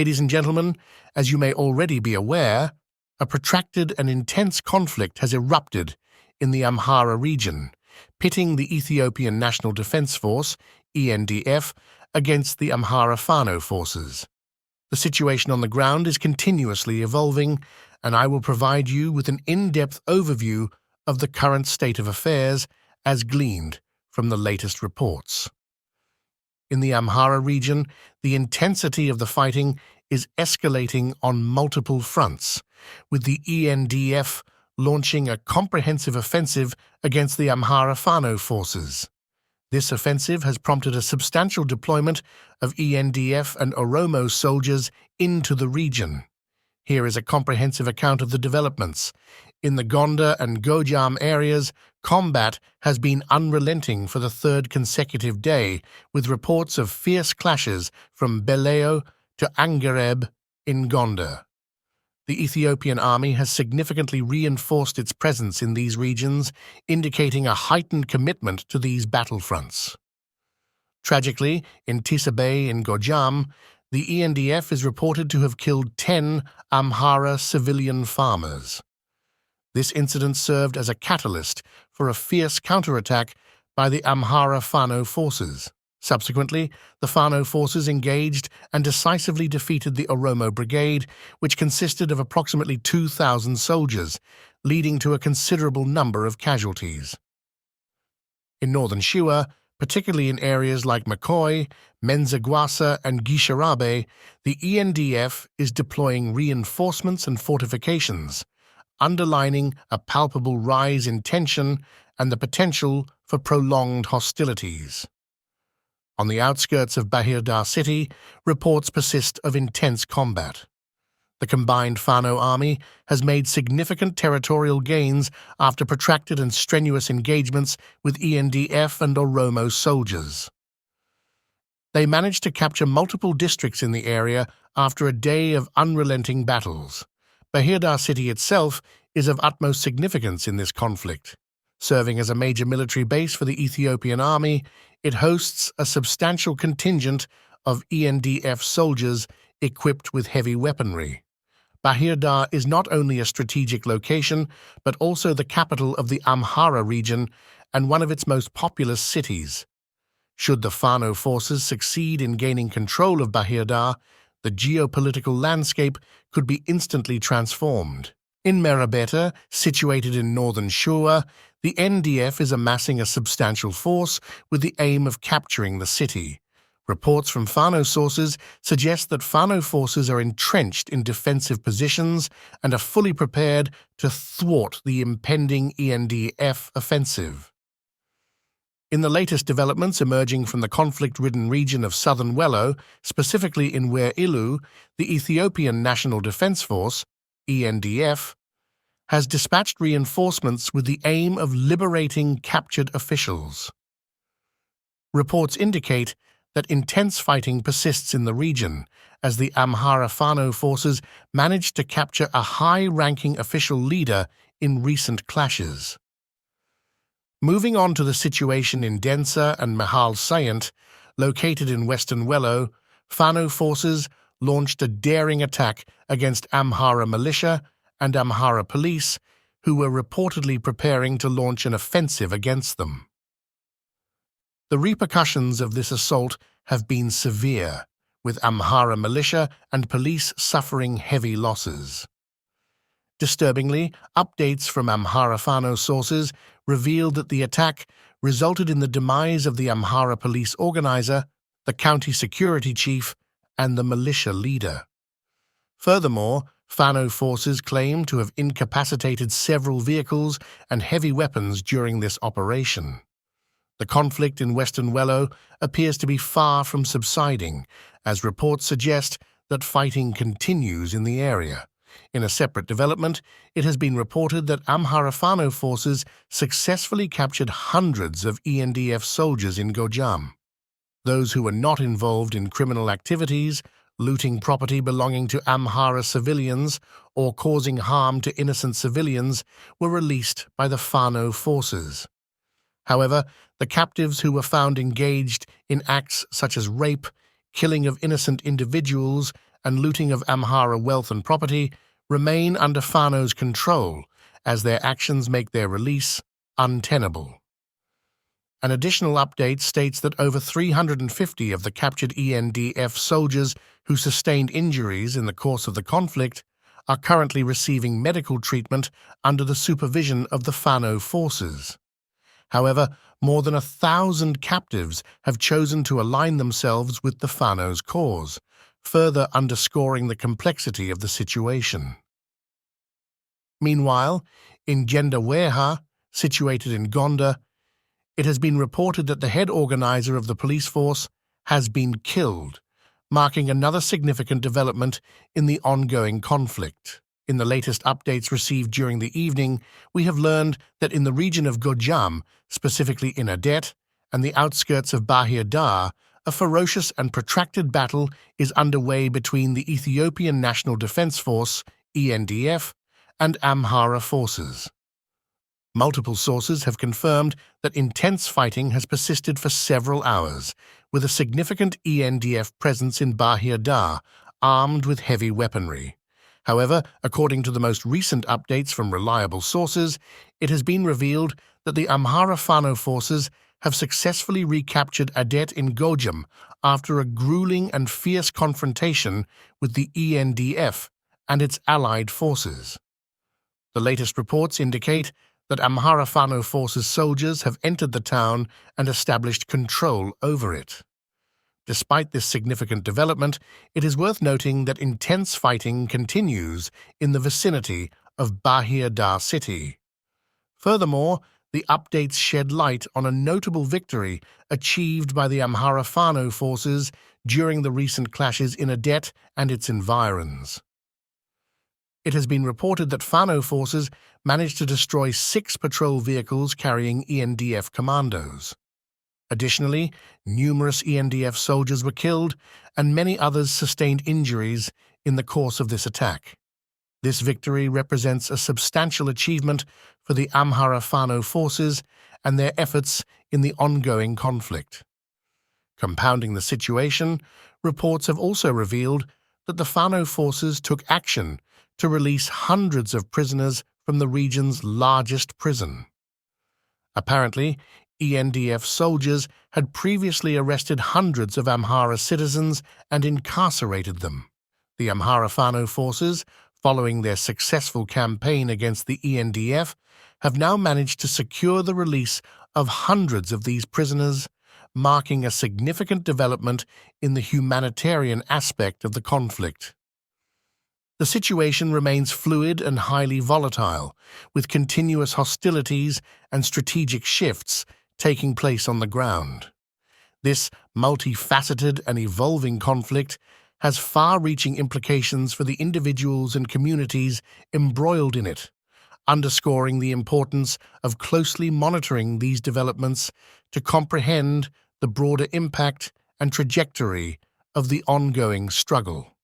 Ladies and gentlemen, as you may already be aware, a protracted and intense conflict has erupted in the Amhara region, pitting the Ethiopian National Defense Force, ENDF, against the Amhara Fano forces. The situation on the ground is continuously evolving, and I will provide you with an in-depth overview of the current state of affairs as gleaned from the latest reports. In the Amhara region, the intensity of the fighting is escalating on multiple fronts, with the ENDF launching a comprehensive offensive against the Amhara Fano forces. This offensive has prompted a substantial deployment of ENDF and Oromo soldiers into the region. Here is a comprehensive account of the developments. In the Gondar and Gojam areas, combat has been unrelenting for the third consecutive day, with reports of fierce clashes from Beleo to Angareb in Gondar. The Ethiopian army has significantly reinforced its presence in these regions, indicating a heightened commitment to these battlefronts. Tragically, in Tisabé in Gojam, the ENDF is reported to have killed 10 Amhara civilian farmers. This incident served as a catalyst for a fierce counterattack by the Amhara Fano forces. Subsequently, the Fano forces engaged and decisively defeated the Oromo Brigade, which consisted of approximately 2,000 soldiers, leading to a considerable number of casualties. In northern Shua, particularly in areas like Makoi, Menzagwasa, and Gisharabe, the ENDF is deploying reinforcements and fortifications, underlining a palpable rise in tension and the potential for prolonged hostilities. On the outskirts of Bahir city, reports persist of intense combat. The combined Fano army has made significant territorial gains after protracted and strenuous engagements with ENDF and Oromo soldiers. They managed to capture multiple districts in the area after a day of unrelenting battles. Bahir city itself is of utmost significance in this conflict. Serving as a major military base for the Ethiopian army, it hosts a substantial contingent of ENDF soldiers equipped with heavy weaponry. Bahir is not only a strategic location, but also the capital of the Amhara region and one of its most populous cities. Should the Fano forces succeed in gaining control of Bahir, the geopolitical landscape could be instantly transformed. In Merabeta, situated in northern Shua, the NDF is amassing a substantial force with the aim of capturing the city. Reports from Fano sources suggest that Fano forces are entrenched in defensive positions and are fully prepared to thwart the impending ENDF offensive. In the latest developments emerging from the conflict-ridden region of southern Wello, specifically in Wer Ilu, the Ethiopian National Defense Force, ENDF, has dispatched reinforcements with the aim of liberating captured officials. Reports indicate that intense fighting persists in the region, as the Amhara Fano forces managed to capture a high-ranking official leader in recent clashes. Moving on to the situation in Densa and Mahal Sayant, located in western Wello, Fano forces launched a daring attack against Amhara militia and Amhara police, who were reportedly preparing to launch an offensive against them. The repercussions of this assault have been severe, with Amhara militia and police suffering heavy losses. Disturbingly, updates from Amhara Fano sources revealed that the attack resulted in the demise of the Amhara police organizer, the county security chief, and the militia leader. Furthermore, Fano forces claim to have incapacitated several vehicles and heavy weapons during this operation. The conflict in western Wello appears to be far from subsiding, as reports suggest that fighting continues in the area. In a separate development, it has been reported that Amhara Fano forces successfully captured hundreds of ENDF soldiers in Gojam. Those who were not involved in criminal activities, looting property belonging to Amhara civilians, or causing harm to innocent civilians, were released by the Fano forces. However, the captives who were found engaged in acts such as rape, killing of innocent individuals, and looting of Amhara wealth and property remain under Fano's control as their actions make their release untenable. An additional update states that over 350 of the captured ENDF soldiers who sustained injuries in the course of the conflict are currently receiving medical treatment under the supervision of the Fano forces. However, more than 1,000 captives have chosen to align themselves with the Fano's cause, further underscoring the complexity of the situation. Meanwhile, in Gendaweha, situated in Gonda, it has been reported that the head organizer of the police force has been killed, marking another significant development in the ongoing conflict. In the latest updates received during the evening, we have learned that in the region of Gojam, specifically in Adet and the outskirts of Bahir Dar, a ferocious and protracted battle is underway between the Ethiopian National Defense Force, ENDF, and Amhara forces. Multiple sources have confirmed that intense fighting has persisted for several hours, with a significant ENDF presence in Bahir Dar, armed with heavy weaponry. However, according to the most recent updates from reliable sources, it has been revealed that the Amhara Fano forces have successfully recaptured Adet in Gojam after a grueling and fierce confrontation with the ENDF and its allied forces. The latest reports indicate that Amhara Fano forces soldiers have entered the town and established control over it. Despite this significant development, it is worth noting that intense fighting continues in the vicinity of Bahir Dar city. Furthermore, the updates shed light on a notable victory achieved by the Amhara Fano forces during the recent clashes in Adet and its environs. It has been reported that Fano forces managed to destroy 6 patrol vehicles carrying ENDF commandos. Additionally, numerous ENDF soldiers were killed and many others sustained injuries in the course of this attack. This victory represents a substantial achievement for the Amhara Fano forces and their efforts in the ongoing conflict. Compounding the situation, reports have also revealed that the Fano forces took action to release hundreds of prisoners from the region's largest prison. Apparently, ENDF soldiers had previously arrested hundreds of Amhara citizens and incarcerated them. The Amhara Fano forces, following their successful campaign against the ENDF, have now managed to secure the release of hundreds of these prisoners, marking a significant development in the humanitarian aspect of the conflict. The situation remains fluid and highly volatile, with continuous hostilities and strategic shifts taking place on the ground. This multifaceted and evolving conflict has far-reaching implications for the individuals and communities embroiled in it, underscoring the importance of closely monitoring these developments to comprehend the broader impact and trajectory of the ongoing struggle.